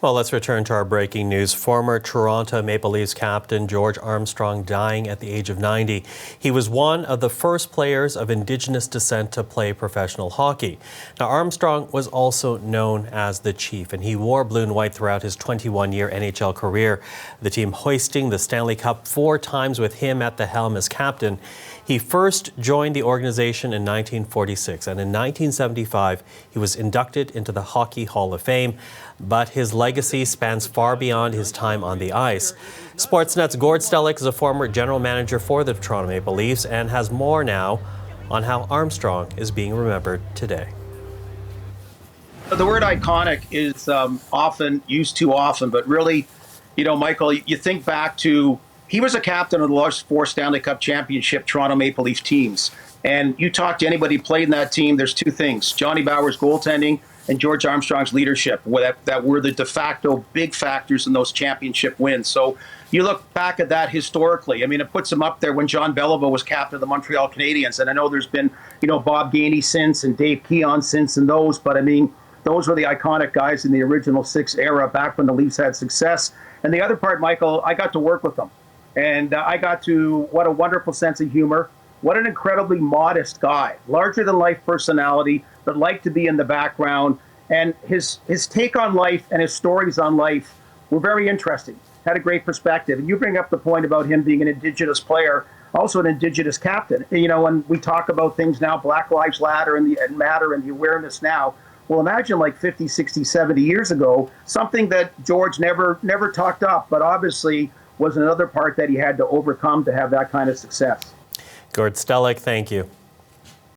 Well, let's return to our breaking news. Former Toronto Maple Leafs captain George Armstrong dying at the age of 90. He was one of the first players of Indigenous descent to play professional hockey. Now, Armstrong was also known as the Chief, and he wore blue and white throughout his 21-year NHL career, the team hoisting the Stanley Cup 4 times with him at the helm as captain. He first joined the organization in 1946, and in 1975, he was inducted into the Hockey Hall of Fame. But his legacy spans far beyond his time on the ice. Sportsnet's Gord Stellick is a former general manager for the Toronto Maple Leafs and has more now on how Armstrong is being remembered today. The word iconic is often used too often, but really, Michael, you think back to, he was a captain of the last 4 Stanley Cup championship Toronto Maple Leaf teams. And you talk to anybody who played in that team, there's 2 things: Johnny Bower's goaltending and George Armstrong's leadership, that were the de facto big factors in those championship wins. So you look back at that historically. I mean, it puts him up there when John Beliveau was captain of the Montreal Canadiens. And I know there's been, Bob Gainey since and Dave Keon since and those, but I mean, those were the iconic guys in the original 6 era back when the Leafs had success. And the other part, Michael, I got to work with them. And I got to, what a wonderful sense of humor. What an incredibly modest guy, larger-than-life personality, but liked to be in the background. And his take on life and his stories on life were very interesting, had a great perspective. And you bring up the point about him being an Indigenous player, also an Indigenous captain. When we talk about things now, Black Lives Matter and the awareness now, well, imagine like 50, 60, 70 years ago, something that George never talked up, but obviously was another part that he had to overcome to have that kind of success. Gord Stellick, thank you.